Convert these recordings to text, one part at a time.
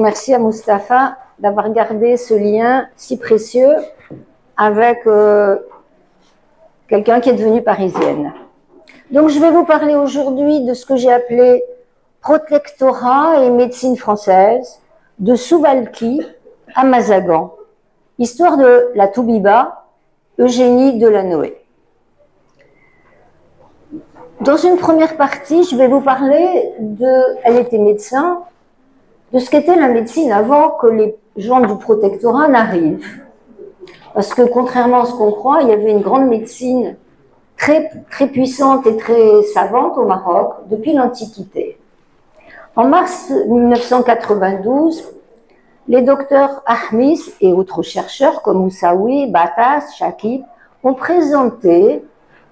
merci à Mustapha d'avoir gardé ce lien si précieux avec quelqu'un qui est devenu parisienne. Donc je vais vous parler aujourd'hui de ce que j'ai appelé protectorat et médecine française, de Souvalki à Mazagan, histoire de la Toubiba, Eugénie Delanoë. Dans une première partie, je vais vous parler elle était médecin, de ce qu'était la médecine avant que les gens du protectorat n'arrivent. Parce que contrairement à ce qu'on croit, il y avait une grande médecine très puissante et très savante au Maroc depuis l'Antiquité. En mars 1992, les docteurs Ahmis et autres chercheurs comme Moussaoui, Batas, Chakib ont présenté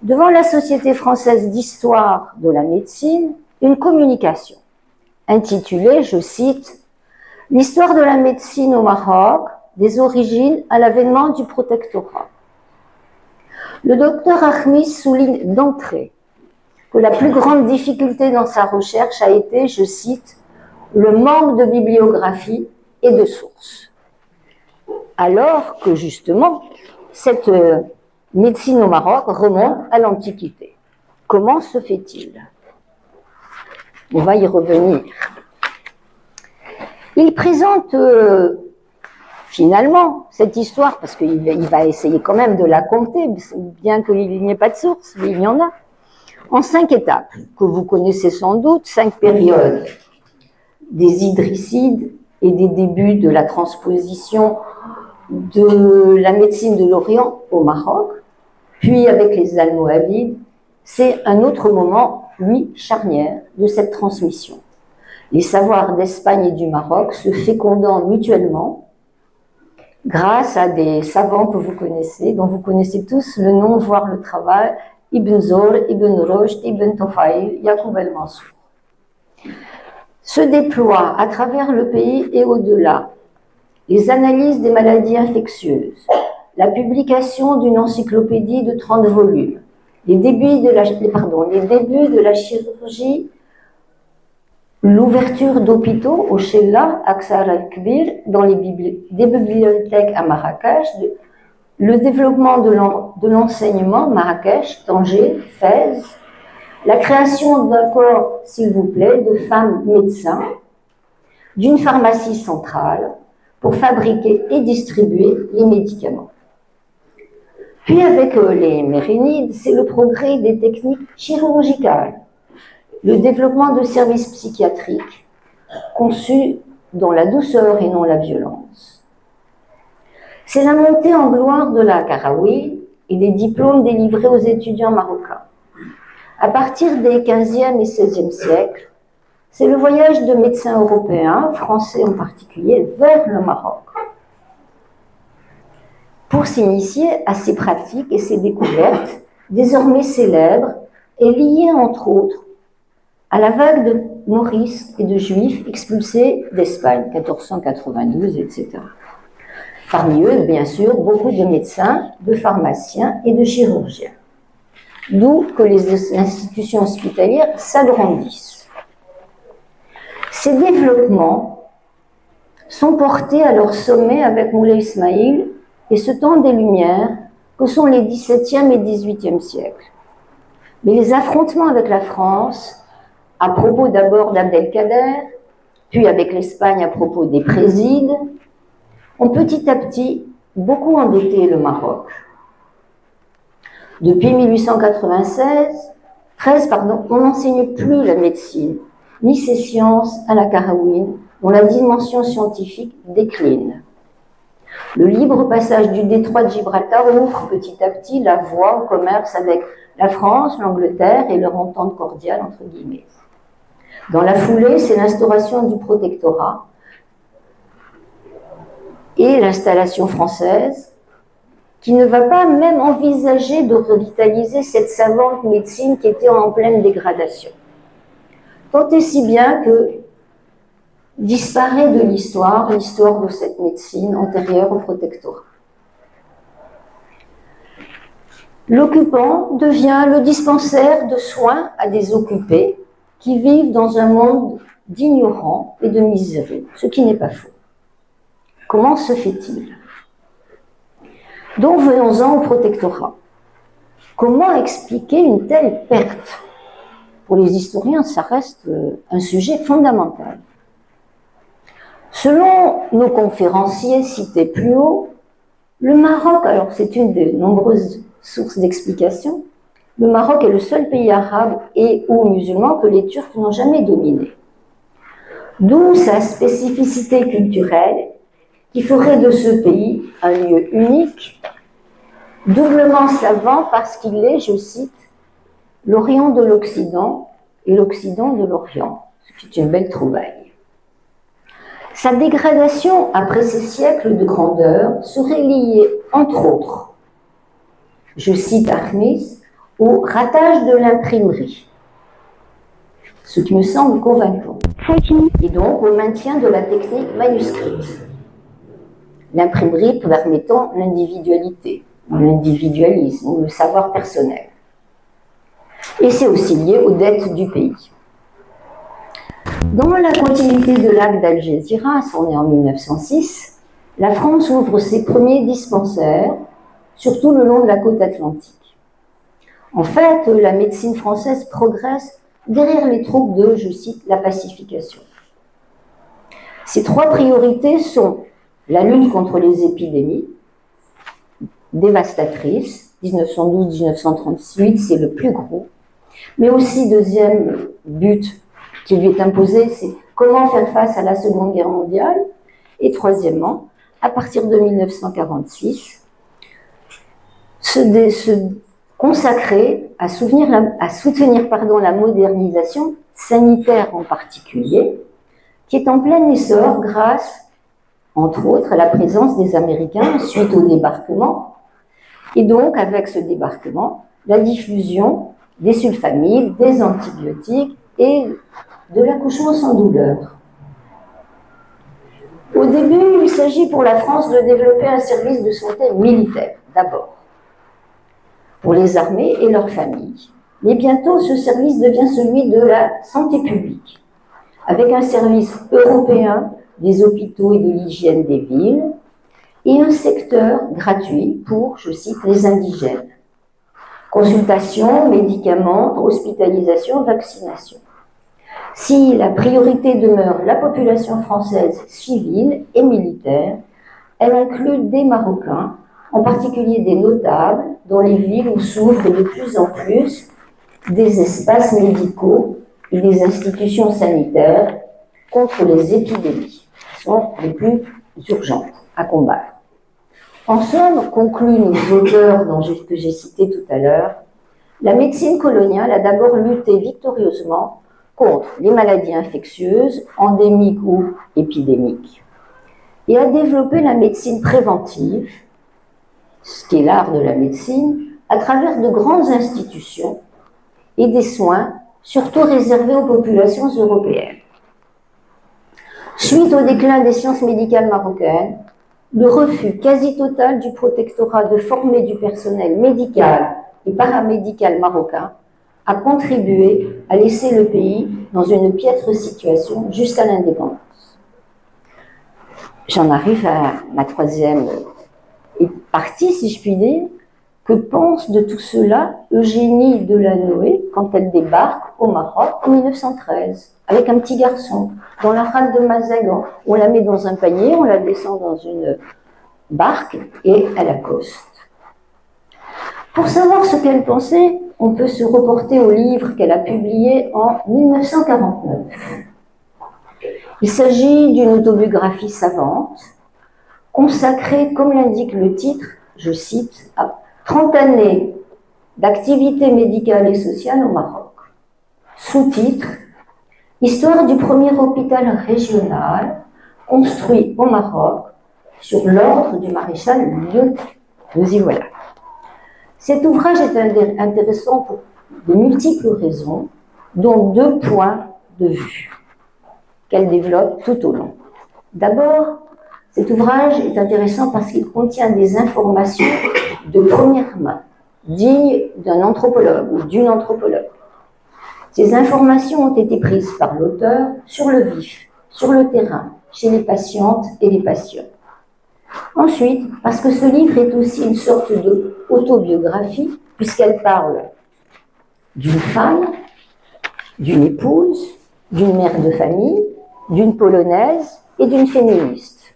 devant la Société française d'histoire de la médecine une communication intitulée, je cite, « L'histoire de la médecine au Maroc, des origines à l'avènement du protectorat ». Le docteur Ahmis souligne d'entrée que la plus grande difficulté dans sa recherche a été, je cite, « le manque de bibliographie et de sources ». Alors que justement, cette médecine au Maroc remonte à l'Antiquité. Comment se fait-il? On va y revenir. Il présente finalement cette histoire, parce qu'il va essayer quand même de la compter, bien qu'il n'y ait pas de source, mais il y en a, en 5 étapes, que vous connaissez sans doute, 5 périodes. Des Idrissides et des débuts de la transposition de la médecine de l'Orient au Maroc, puis avec les Almohavides, c'est un autre moment, lui, charnière de cette transmission. Les savoirs d'Espagne et du Maroc se fécondant mutuellement grâce à des savants que vous connaissez, dont vous connaissez tous le nom, voire le travail, Ibn Zor, Ibn Rushd, Ibn Tufayl, Yaqub al-Mansour. Se déploient à travers le pays et au-delà les analyses des maladies infectieuses, la publication d'une encyclopédie de 30 volumes, les débuts de la chirurgie, l'ouverture d'hôpitaux au Chella, Aksar al-Kbir, dans des bibliothèques à Marrakech, le développement de l'enseignement, Marrakech, Tanger, Fès, la création d'un corps, s'il vous plaît, de femmes médecins, d'une pharmacie centrale pour fabriquer et distribuer les médicaments. Puis avec les Mérinides, c'est le progrès des techniques chirurgicales, le développement de services psychiatriques conçus dans la douceur et non la violence. C'est la montée en gloire de la Karaoui et des diplômes délivrés aux étudiants marocains. À partir des 15e et 16e siècles, c'est le voyage de médecins européens, français en particulier, vers le Maroc, pour s'initier à ces pratiques et ces découvertes, désormais célèbres et liées entre autres à la vague de Maurice et de Juifs expulsés d'Espagne, 1492, etc. Parmi eux, bien sûr, beaucoup de médecins, de pharmaciens et de chirurgiens. D'où que les institutions hospitalières s'agrandissent. Ces développements sont portés à leur sommet avec Moulay Ismaïl et ce temps des Lumières que sont les XVIIe et XVIIIe siècles. Mais les affrontements avec la France, à propos d'abord d'Abdelkader, puis avec l'Espagne à propos des Présides, ont petit à petit beaucoup embêté le Maroc. Depuis 1813, on n'enseigne plus la médecine, ni ses sciences à la Karaouine, dont la dimension scientifique décline. Le libre passage du détroit de Gibraltar ouvre petit à petit la voie au commerce avec la France, l'Angleterre et leur entente cordiale, entre guillemets. Dans la foulée, c'est l'instauration du protectorat et l'installation française qui ne va pas même envisager de revitaliser cette savante médecine qui était en pleine dégradation. Tant et si bien que disparaît de l'histoire de cette médecine antérieure au protectorat. L'occupant devient le dispensaire de soins à des occupés qui vivent dans un monde d'ignorants et de miséreux, ce qui n'est pas faux. Comment se fait-il? Donc venons-en au protectorat. Comment expliquer une telle perte? Pour les historiens, ça reste un sujet fondamental. Selon nos conférenciers cités plus haut, le Maroc, alors c'est une des nombreuses sources d'explication, le Maroc est le seul pays arabe et ou musulman que les Turcs n'ont jamais dominé. D'où sa spécificité culturelle qui ferait de ce pays un lieu unique, doublement savant parce qu'il est, je cite, l'Orient de l'Occident et l'Occident de l'Orient, ce qui est une belle trouvaille. Sa dégradation après ces siècles de grandeur serait liée, entre autres, je cite Armis, au ratage de l'imprimerie, ce qui me semble convaincant, et donc au maintien de la technique manuscrite. L'imprimerie permettant l'individualité, l'individualisme, ou le savoir personnel. Et c'est aussi lié aux dettes du pays. Dans la continuité de l'acte d'Algésiras, on est en 1906, la France ouvre ses premiers dispensaires, surtout le long de la côte atlantique. En fait, la médecine française progresse derrière les troupes de, je cite, la pacification. Ces trois priorités sont la lutte contre les épidémies, dévastatrices, 1912-1938, c'est le plus gros, mais aussi deuxième but qui lui est imposé, c'est comment faire face à la Seconde Guerre mondiale, et troisièmement, à partir de 1946, se consacrer à soutenir la modernisation sanitaire en particulier, qui est en plein essor grâce, entre autres, à la présence des Américains suite au débarquement, et donc avec ce débarquement, la diffusion des sulfamides, des antibiotiques et de l'accouchement sans douleur. Au début, il s'agit pour la France de développer un service de santé militaire, d'abord, pour les armées et leurs familles. Mais bientôt, ce service devient celui de la santé publique, avec un service européen des hôpitaux et de l'hygiène des villes, et un secteur gratuit pour, je cite, les indigènes. Consultation, médicaments, hospitalisation, vaccination. Si la priorité demeure la population française civile et militaire, elle inclut des Marocains, en particulier des notables, dans les villes où s'ouvrent de plus en plus des espaces médicaux et des institutions sanitaires contre les épidémies, qui sont les plus urgentes à combattre. En somme, concluent nos auteurs que j'ai cités tout à l'heure, la médecine coloniale a d'abord lutté victorieusement contre les maladies infectieuses, endémiques ou épidémiques, et a développé la médecine préventive, ce qui est l'art de la médecine, à travers de grandes institutions et des soins, surtout réservés aux populations européennes. Suite au déclin des sciences médicales marocaines, le refus quasi total du protectorat de former du personnel médical et paramédical marocain a contribué à laisser le pays dans une piètre situation jusqu'à l'indépendance. J'en arrive à ma troisième partie, si je puis dire. Que pense de tout cela Eugénie Delanoë quand elle débarque au Maroc en 1913 avec un petit garçon dans la rade de Mazagan? On la met dans un panier, on la descend dans une barque et elle accoste. Pour savoir ce qu'elle pensait, on peut se reporter au livre qu'elle a publié en 1949. Il s'agit d'une autobiographie savante, consacrée, comme l'indique le titre, je cite, à 30 années d'activité médicale et sociale au Maroc. Sous-titre, Histoire du premier hôpital régional construit au Maroc sur l'ordre du maréchal Lyoté. Nous y voilà. Cet ouvrage est intéressant pour de multiples raisons, dont 2 points de vue qu'elle développe tout au long. D'abord, cet ouvrage est intéressant parce qu'il contient des informations de première main, dignes d'un anthropologue ou d'une anthropologue. Ces informations ont été prises par l'auteur sur le vif, sur le terrain, chez les patientes et les patients. Ensuite, parce que ce livre est aussi une sorte d'autobiographie, puisqu'elle parle d'une femme, d'une épouse, d'une mère de famille, d'une polonaise et d'une féministe.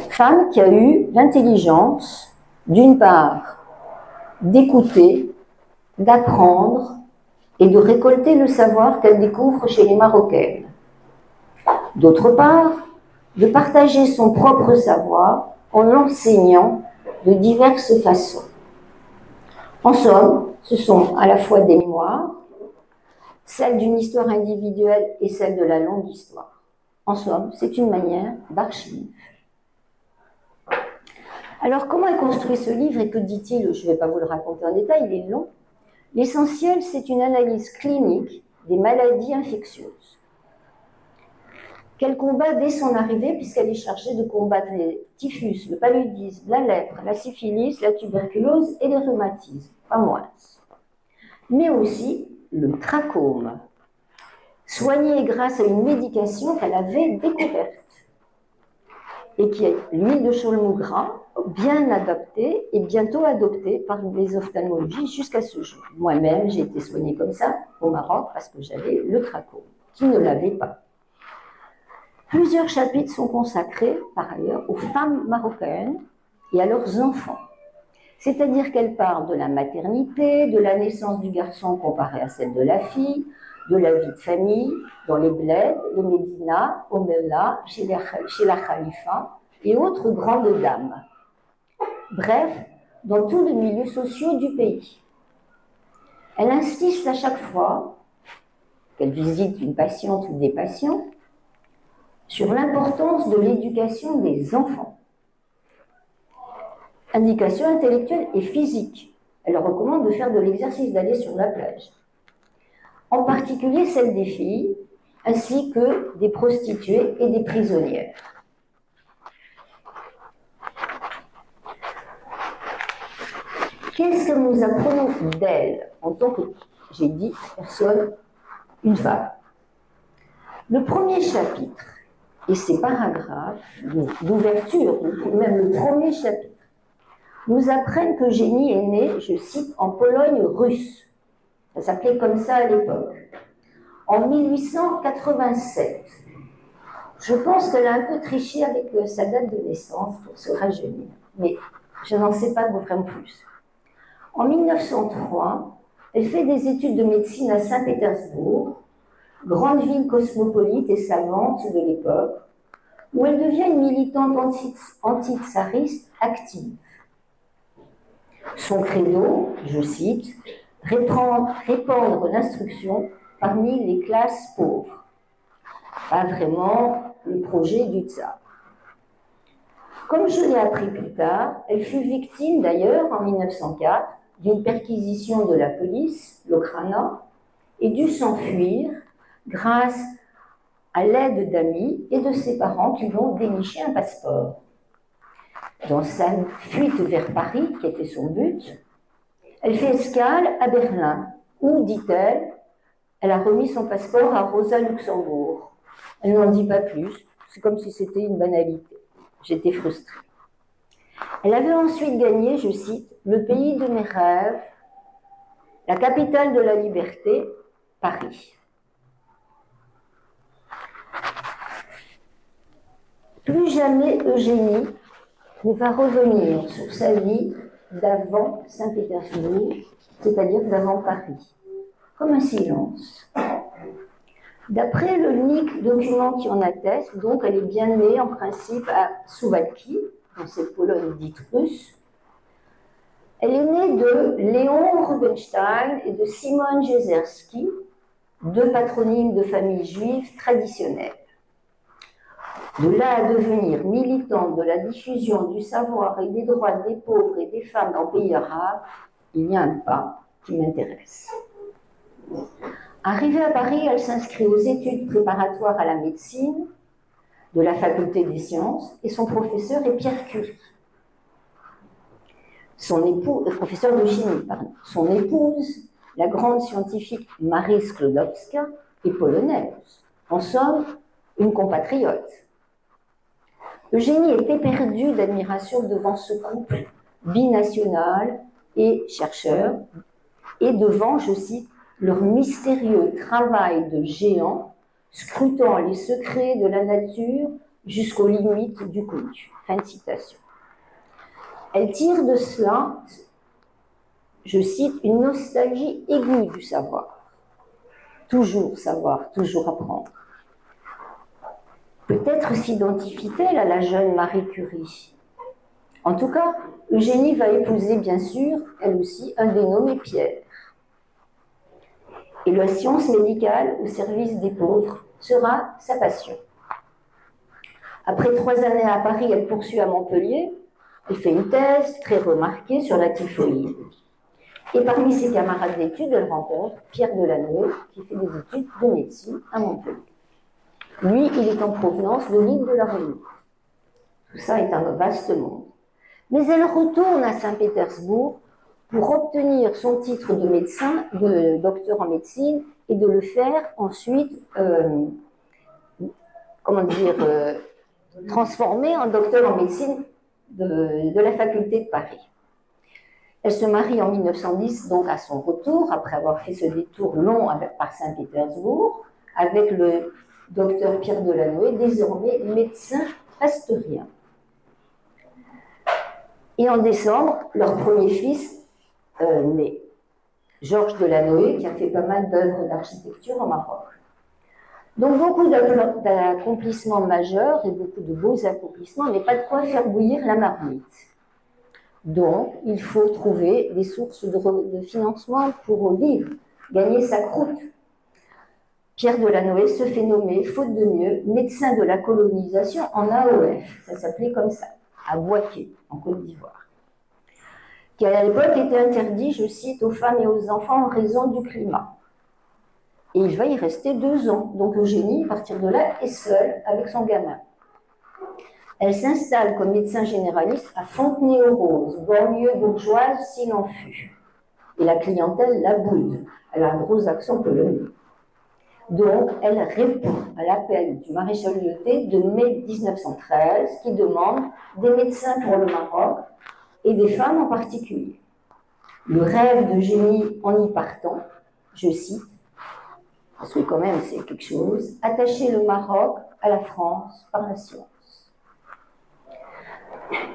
Femme qui a eu l'intelligence, d'une part, d'écouter, d'apprendre et de récolter le savoir qu'elle découvre chez les Marocaines. D'autre part, de partager son propre savoir en l'enseignant de diverses façons. En somme, ce sont à la fois des mémoires, celle d'une histoire individuelle et celle de la longue histoire. En somme, c'est une manière d'archive. Alors, comment est construit ce livre et que dit-il? Je ne vais pas vous le raconter en détail, il est long. L'essentiel, c'est une analyse clinique des maladies infectieuses qu'elle combat dès son arrivée, puisqu'elle est chargée de combattre les typhus, le paludisme, la lèpre, la syphilis, la tuberculose et les rhumatismes, pas moins. Mais aussi le trachome, soigné grâce à une médication qu'elle avait découverte et qui est l'huile de chaulmeau gras, bien adaptée et bientôt adoptée par les ophtalmologistes jusqu'à ce jour. Moi-même, j'ai été soignée comme ça au Maroc parce que j'avais le trachome, qui ne l'avait pas. Plusieurs chapitres sont consacrés, par ailleurs, aux femmes marocaines et à leurs enfants. C'est-à-dire qu'elles parlent de la maternité, de la naissance du garçon comparée à celle de la fille, de la vie de famille, dans les bleds, les médinas, au Mela, chez la Khalifa et autres grandes dames. Bref, dans tous les milieux sociaux du pays. Elle insiste à chaque fois qu'elle visite une patiente ou des patients sur l'importance de l'éducation des enfants. Éducation intellectuelle et physique. Elle leur recommande de faire de l'exercice, d'aller sur la plage. En particulier celle des filles, ainsi que des prostituées et des prisonnières. Qu'est-ce que nous apprenons d'elle en tant que, j'ai dit, personne, une femme? Le premier chapitre et ses paragraphes d'ouverture, même le premier chapitre, nous apprennent qu'Eugénie est née, je cite, en Pologne russe. Ça s'appelait comme ça à l'époque. En 1887. Je pense qu'elle a un peu triché avec sa date de naissance pour se rajeunir, mais je n'en sais pas vraiment plus. En 1903, elle fait des études de médecine à Saint-Pétersbourg, grande ville cosmopolite et savante de l'époque, où elle devient une militante anti-tsariste active. Son credo, je cite, répandre l'instruction parmi les classes pauvres. Pas vraiment le projet du tsar. Comme je l'ai appris plus tard, elle fut victime d'ailleurs en 1904 d'une perquisition de la police, l'Okhrana, et dut s'enfuir grâce à l'aide d'amis et de ses parents qui vont dénicher un passeport. Dans sa fuite vers Paris, qui était son but, elle fait escale à Berlin, où, dit-elle, elle a remis son passeport à Rosa Luxembourg. Elle n'en dit pas plus, c'est comme si c'était une banalité. J'étais frustrée. Elle avait ensuite gagné, je cite, le pays de mes rêves, la capitale de la liberté, Paris. Plus jamais Eugénie ne va revenir sur sa vie d'avant Saint-Pétersbourg, c'est-à-dire d'avant Paris, comme un silence. D'après l'unique document qui en atteste, donc elle est bien née en principe à Suwałki, dans cette Pologne dite russe. Elle est née de Léon Rubinstein et de Simone Jezerski, deux patronymes de famille juive traditionnelle. De là à devenir militante de la diffusion du savoir et des droits des pauvres et des femmes dans le pays arabe, il y a un pas qui m'intéresse. Arrivée à Paris, elle s'inscrit aux études préparatoires à la médecine de la faculté des sciences et son professeur est Pierre Curie. Son époux, professeur de chimie, pardon. Son épouse La grande scientifique Marie Sklodowska est polonaise. En somme, une compatriote. Eugénie était perdue d'admiration devant ce couple binational et chercheur, et devant, je cite, leur mystérieux travail de géant, scrutant les secrets de la nature jusqu'aux limites du connu. Fin de citation. Elle tire de cela, je cite, une nostalgie aiguë du savoir. Toujours savoir, toujours apprendre. Peut-être s'identifie-t-elle à la jeune Marie Curie. En tout cas, Eugénie va épouser, bien sûr, elle aussi, un dénommé Pierre. Et la science médicale au service des pauvres sera sa passion. Après 3 années à Paris, elle poursuit à Montpellier. Elle fait une thèse très remarquée sur la typhoïde. Et parmi ses camarades d'études, elle rencontre Pierre Delanoë, qui fait des études de médecine à Montpellier. Lui, il est en provenance de l'île de la Réunion. Tout ça est un vaste monde. Mais elle retourne à Saint-Pétersbourg pour obtenir son titre de médecin, de docteur en médecine, et de le faire ensuite, transformer en docteur en médecine de la faculté de Paris. Elle se marie en 1910, donc à son retour, après avoir fait ce détour long par Saint-Pétersbourg, avec le docteur Pierre Delanoë, désormais médecin pasteurien. Et en décembre, leur premier fils naît, Georges Delanoë, qui a fait pas mal d'œuvres d'architecture au Maroc. Donc beaucoup d'accomplissements majeurs et beaucoup de beaux accomplissements, mais pas de quoi faire bouillir la marmite. Donc, il faut trouver des sources de financement pour vivre, gagner sa croûte. Pierre Delanoë se fait nommer, faute de mieux, médecin de la colonisation en AOF, ça s'appelait comme ça, à Boaké, en Côte d'Ivoire, qui à l'époque était interdit, je cite, aux femmes et aux enfants en raison du climat. Et il va y rester 2 ans. Donc Eugénie, à partir de là, est seule avec son gamin. Elle s'installe comme médecin généraliste à Fontenay-aux-Roses, banlieue bourgeoise s'il en fut. Et la clientèle la boude. Elle a un gros accent polonais. Donc, elle répond à l'appel du maréchal Lyoté de mai 1913 qui demande des médecins pour le Maroc et des femmes en particulier. Le rêve d'Eugénie en y partant, je cite, parce que quand même c'est quelque chose, attacher le Maroc à la France par la science.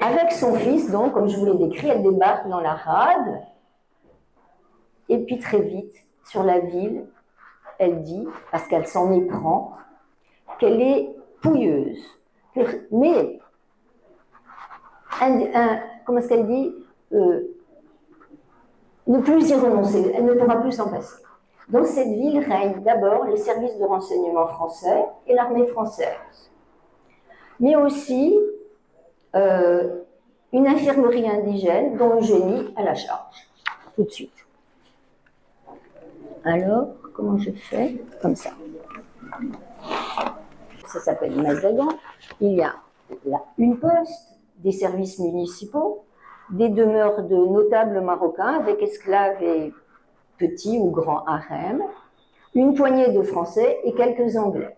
Avec son fils, donc, comme je vous l'ai décrit, elle débarque dans la rade, et puis très vite, sur la ville, elle dit, parce qu'elle s'en éprend, qu'elle est pouilleuse. Mais, comment est-ce qu'elle dit ne plus y renoncer, elle ne pourra plus s'en passer. Dans cette ville règnent d'abord les services de renseignement français et l'armée française, mais aussi une infirmerie indigène dont Eugénie a la charge, tout de suite. Alors, comment je fais? Comme ça. Ça s'appelle Mazagan. Il y a là une poste, des services municipaux, des demeures de notables marocains avec esclaves et petits ou grands harems, une poignée de Français et quelques Anglais.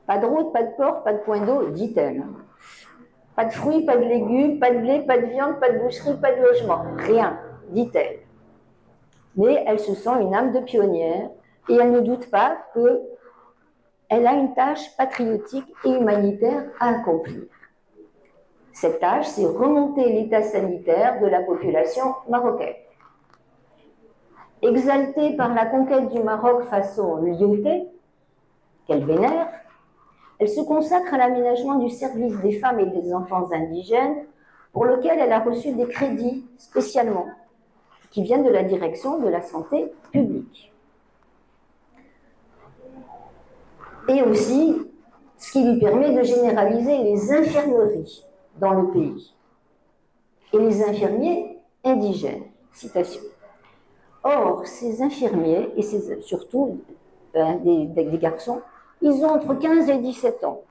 Pas de route, pas de port, pas de point d'eau, dit-elle. Pas de fruits, pas de légumes, pas de blé, pas de viande, pas de boucherie, pas de logement. Rien, dit-elle. Mais elle se sent une âme de pionnière et elle ne doute pas qu'elle a une tâche patriotique et humanitaire à accomplir. Cette tâche, c'est remonter l'état sanitaire de la population marocaine. Exaltée par la conquête du Maroc façon Lyoté, qu'elle vénère, elle se consacre à l'aménagement du service des femmes et des enfants indigènes, pour lequel elle a reçu des crédits spécialement, qui viennent de la direction de la santé publique. Et aussi, ce qui lui permet de généraliser les infirmeries dans le pays et les infirmiers indigènes. Citation. Or, ces infirmiers, et surtout des garçons, ils ont entre 15 et 17 ans.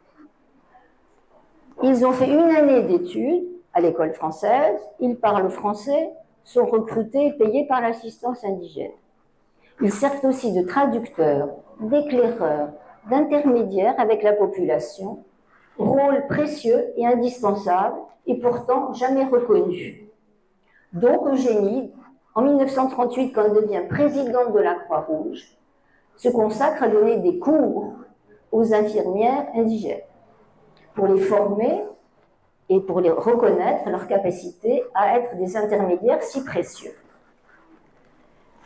Ils ont fait 1 année d'études à l'école française, ils parlent français, sont recrutés et payés par l'assistance indigène. Ils servent aussi de traducteurs, d'éclaireurs, d'intermédiaires avec la population, rôle précieux et indispensable et pourtant jamais reconnu. Donc Eugénie, en 1938, quand elle devient présidente de la Croix-Rouge, se consacre à donner des cours aux infirmières indigènes pour les former et pour les reconnaître leur capacité à être des intermédiaires si précieux.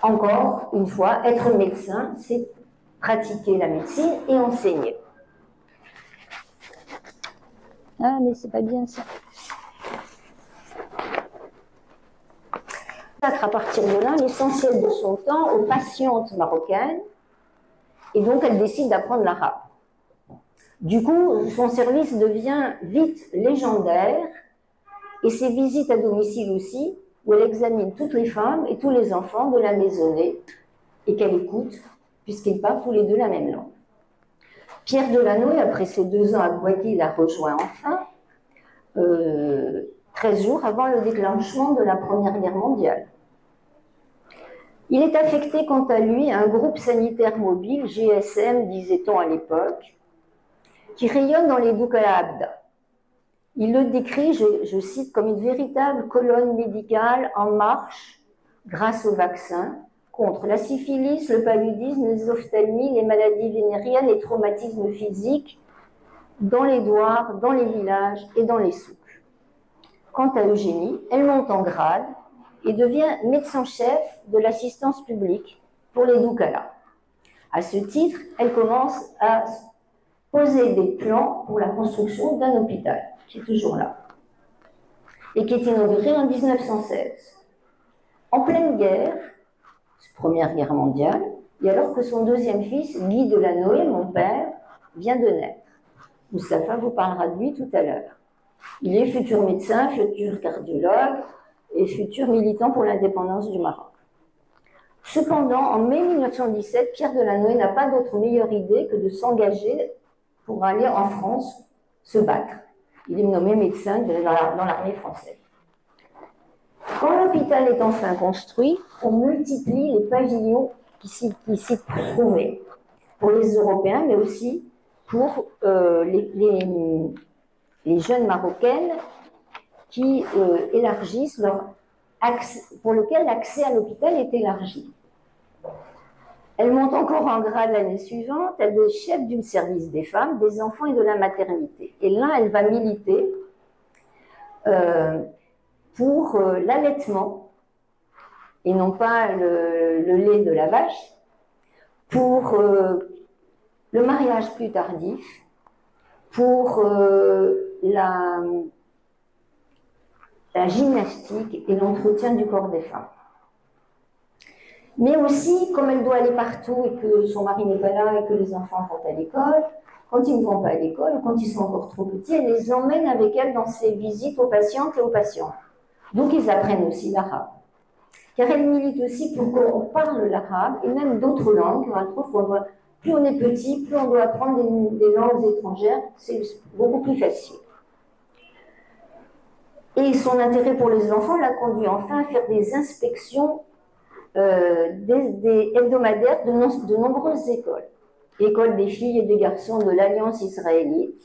Encore une fois, être médecin, c'est pratiquer la médecine et enseigner. Ah, mais c'est pas bien ça. À partir de là, l'essentiel de son temps aux patientes marocaines, et donc elle décide d'apprendre l'arabe. Du coup, son service devient vite légendaire, et ses visites à domicile aussi, où elle examine toutes les femmes et tous les enfants de la maisonnée, et qu'elle écoute, puisqu'ils parlent tous les deux la même langue. Pierre Delanoë, après ses 2 ans à Boissy, la rejoint enfin, 13 jours avant le déclenchement de la Première Guerre mondiale. Il est affecté, quant à lui, à un groupe sanitaire mobile, GSM, disait-on à l'époque, qui rayonne dans les Doukala Abda. Il le décrit, je cite, comme une véritable colonne médicale en marche grâce au vaccin contre la syphilis, le paludisme, les ophtalmies, les maladies vénériennes, les traumatismes physiques dans les douars, dans les villages et dans les souks. Quant à Eugénie, elle monte en grade et devient médecin-chef de l'assistance publique pour les Doukala. À ce titre, elle commence à poser des plans pour la construction d'un hôpital, qui est toujours là, et qui est inauguré en 1916. En pleine guerre, Première Guerre mondiale, et alors que son deuxième fils, Guy Delanoë, mon père, vient de naître. Moustapha vous parlera de lui tout à l'heure. Il est futur médecin, futur cardiologue et futur militant pour l'indépendance du Maroc. Cependant, en mai 1917, Pierre Delanoë n'a pas d'autre meilleure idée que de s'engager pour aller en France se battre. Il est nommé médecin dans l'armée française. Quand l'hôpital est enfin construit, on multiplie les pavillons qui s'y trouvaient, pour les Européens, mais aussi pour les jeunes Marocaines qui élargissent leur accès, pour lequel l'accès à l'hôpital est élargi. Elle monte encore en grade l'année suivante, elle est chef du service des femmes, des enfants et de la maternité. Et là, elle va militer pour l'allaitement, et non pas le lait de la vache, pour le mariage plus tardif, pour la gymnastique et l'entretien du corps des femmes. Mais aussi, comme elle doit aller partout et que son mari n'est pas là et que les enfants vont à l'école, quand ils ne vont pas à l'école ou quand ils sont encore trop petits, elle les emmène avec elle dans ses visites aux patientes et aux patients. Donc ils apprennent aussi l'arabe. Car elle milite aussi pour qu'on parle l'arabe et même d'autres langues. Elle trouve qu'on doit, plus on est petit, plus on doit apprendre des langues étrangères, c'est beaucoup plus facile. Et son intérêt pour les enfants l'a conduit enfin à faire des inspections des hebdomadaires de nombreuses écoles. École des filles et des garçons de l'Alliance israélite,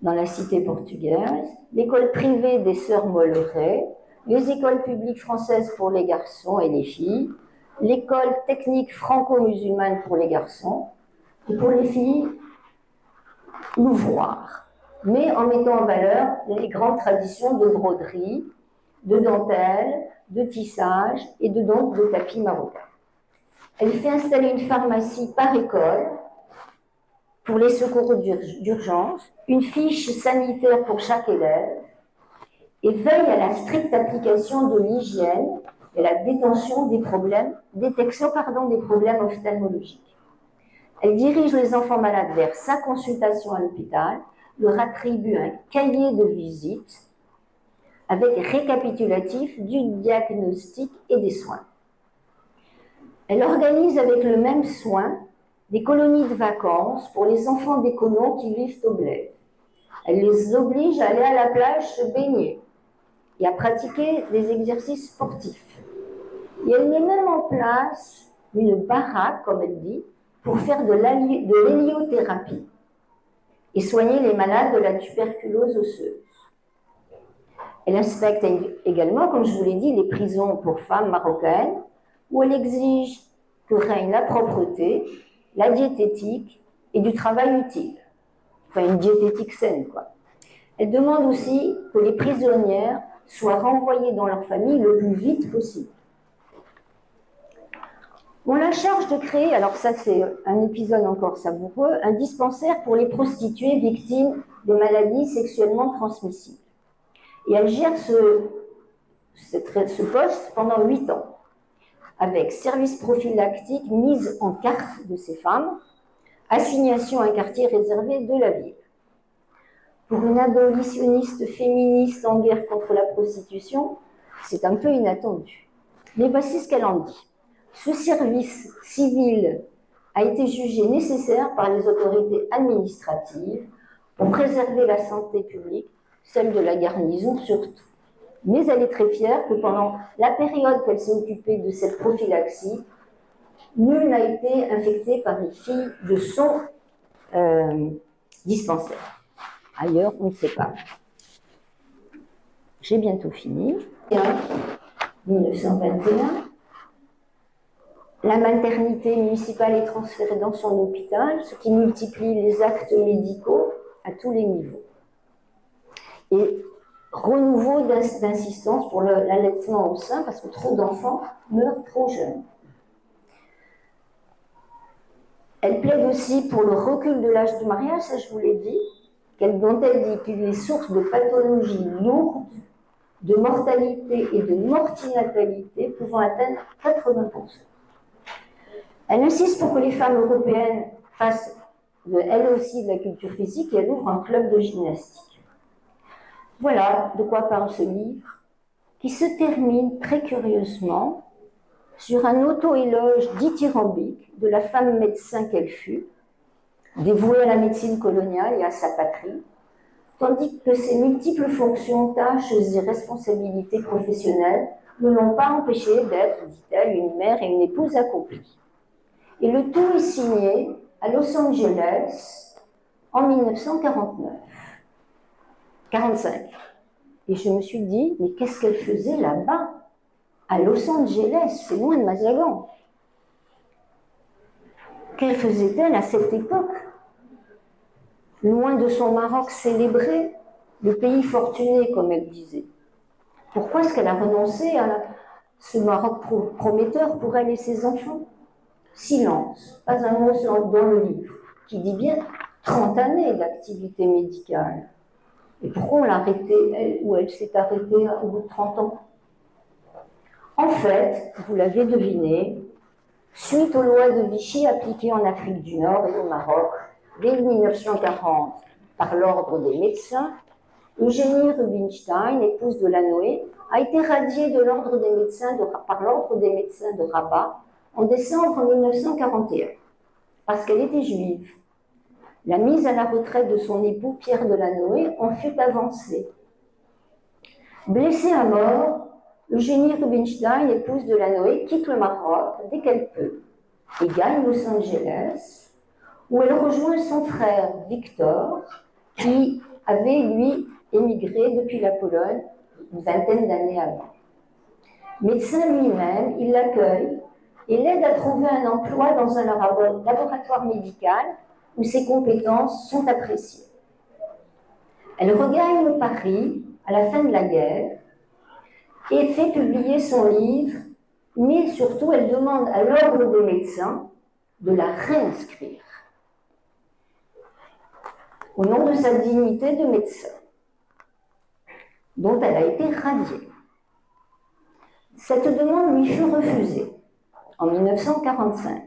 dans la cité portugaise, l'école privée des Sœurs Molleret, les écoles publiques françaises pour les garçons et les filles, l'école technique franco-musulmane pour les garçons, et pour les filles, l'ouvroir, mais en mettant en valeur les grandes traditions de broderie, de dentelle, de tissage et de tapis marocains. Elle fait installer une pharmacie par école pour les secours d'urgence, une fiche sanitaire pour chaque élève et veille à la stricte application de l'hygiène et la détection des problèmes ophtalmologiques. Elle dirige les enfants malades vers sa consultation à l'hôpital, leur attribue un cahier de visite avec récapitulatif du diagnostic et des soins. Elle organise avec le même soin des colonies de vacances pour les enfants des colons qui vivent au bled. Elle les oblige à aller à la plage se baigner et à pratiquer des exercices sportifs. Et elle met même en place une baraque, comme elle dit, pour faire de l'héliothérapie et soigner les malades de la tuberculose osseuse. Elle inspecte également, comme je vous l'ai dit, les prisons pour femmes marocaines, où elle exige que règne la propreté, la diététique et du travail utile. Enfin, une diététique saine, quoi. Elle demande aussi que les prisonnières soient renvoyées dans leur famille le plus vite possible. On la charge de créer, alors ça c'est un épisode encore savoureux, un dispensaire pour les prostituées victimes de maladies sexuellement transmissibles. Et elle gère ce poste pendant 8 ans, avec service prophylactique, mise en carte de ces femmes, assignation à un quartier réservé de la ville. Pour une abolitionniste féministe en guerre contre la prostitution, c'est un peu inattendu. Mais voici ce qu'elle en dit. Ce service civil a été jugé nécessaire par les autorités administratives pour préserver la santé publique, celle de la garnison surtout. Mais elle est très fière que pendant la période qu'elle s'est occupée de cette prophylaxie, nul n'a été infecté par les filles de son dispensaire. Ailleurs, on ne sait pas. J'ai bientôt fini. 1921, la maternité municipale est transférée dans son hôpital, ce qui multiplie les actes médicaux à tous les niveaux. Et renouveau d'insistance pour l'allaitement au sein, parce que trop d'enfants meurent trop jeunes. Elle plaide aussi pour le recul de l'âge du mariage, ça je vous l'ai dit, dont elle dit qu'il est source de pathologies lourdes, de mortalité et de mortinatalité pouvant atteindre 80%. Elle insiste pour que les femmes européennes fassent elles aussi de la culture physique et elle ouvre un club de gymnastique. Voilà de quoi parle ce livre, qui se termine très curieusement sur un auto-éloge dithyrambique de la femme médecin qu'elle fut, dévouée à la médecine coloniale et à sa patrie, tandis que ses multiples fonctions, tâches et responsabilités professionnelles ne l'ont pas empêchée d'être, dit-elle, une mère et une épouse accomplie. Et le tout est signé à Los Angeles en 1945. Et je me suis dit, mais qu'est-ce qu'elle faisait là-bas, à Los Angeles, c'est loin de Mazagan. Qu'elle faisait-elle à cette époque, loin de son Maroc célébré, le pays fortuné, comme elle disait? Pourquoi est-ce qu'elle a renoncé à ce Maroc prometteur pour elle et ses enfants? Silence, pas un mot dans le livre, qui dit bien 30 années d'activité médicale. Et pourquoi on l'a arrêtée, elle, ou elle s'est arrêtée au bout de 30 ans? En fait, vous l'avez deviné, suite aux lois de Vichy appliquées en Afrique du Nord et au Maroc, dès 1940, par l'ordre des médecins, Eugénie Rubinstein, épouse de Lanoé, a été radiée de l'ordre des médecins par l'ordre des médecins de Rabat en décembre 1941, parce qu'elle était juive. La mise à la retraite de son époux Pierre de Lanoé en fut avancée. Blessée à mort, Eugénie Rubinstein, épouse de Lanoé, quitte le Maroc dès qu'elle peut et gagne Los Angeles, où elle rejoint son frère Victor, qui avait, lui, émigré depuis la Pologne une vingtaine d'années avant. Médecin lui-même, il l'accueille et l'aide à trouver un emploi dans un laboratoire médical où ses compétences sont appréciées. Elle regagne Paris à la fin de la guerre et fait publier son livre, mais surtout elle demande à l'ordre des médecins de la réinscrire au nom de sa dignité de médecin, dont elle a été radiée. Cette demande lui fut refusée en 1945.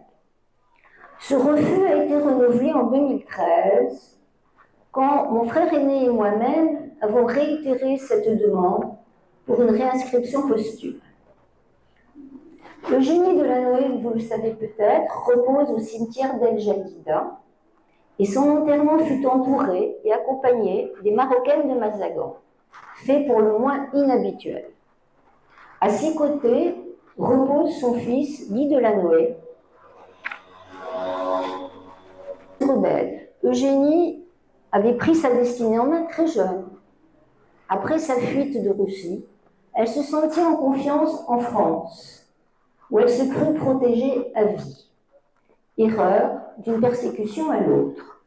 Ce refus a été renouvelé en 2013, quand mon frère aîné et moi-même avons réitéré cette demande pour une réinscription posthume. Eugénie de Lanoé, vous le savez peut-être, repose au cimetière d'El Jadida, et son enterrement fut entouré et accompagné des Marocaines de Mazagan, fait pour le moins inhabituel. À ses côtés repose son fils Guy de Lanoé, petite rebelle, Eugénie avait pris sa destinée en main très jeune. Après sa fuite de Russie, elle se sentit en confiance en France, où elle se crut protégée à vie. Erreur d'une persécution à l'autre.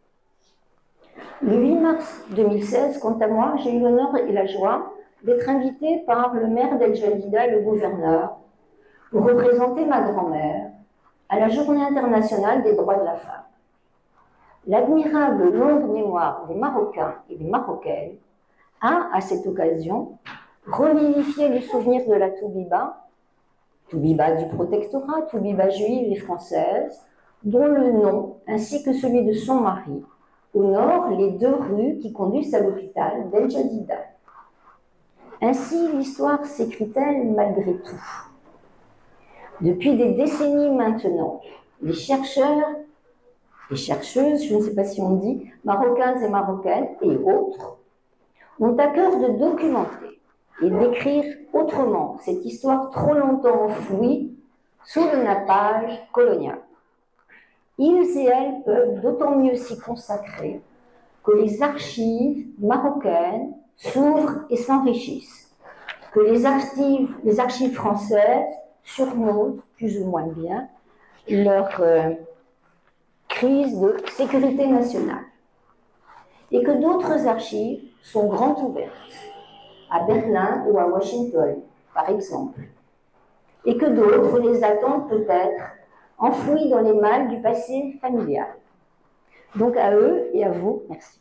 Le 8 mars 2016, quant à moi, j'ai eu l'honneur et la joie d'être invitée par le maire d'El Jadida et le gouverneur pour représenter ma grand-mère à la Journée internationale des droits de la femme. L'admirable longue mémoire des Marocains et des Marocaines a, à cette occasion, revivifié les souvenirs de la Toubiba du protectorat, Toubiba juive et française, dont le nom, ainsi que celui de son mari, honore les 2 rues qui conduisent à l'hôpital d'El Jadida. Ainsi, l'histoire s'écrit-elle malgré tout. Depuis des décennies maintenant, les chercheurs et chercheuses, je ne sais pas si on dit, marocains et marocaines et autres, ont à cœur de documenter et d'écrire autrement cette histoire trop longtemps enfouie sous le nappage colonial. Ils et elles peuvent d'autant mieux s'y consacrer que les archives marocaines s'ouvrent et s'enrichissent, que les archives françaises surmontent plus ou moins bien leur crise de sécurité nationale, et que d'autres archives sont grandes ouvertes, à Berlin ou à Washington, par exemple, et que d'autres les attendent peut-être enfouis dans les malles du passé familial. Donc à eux et à vous, merci.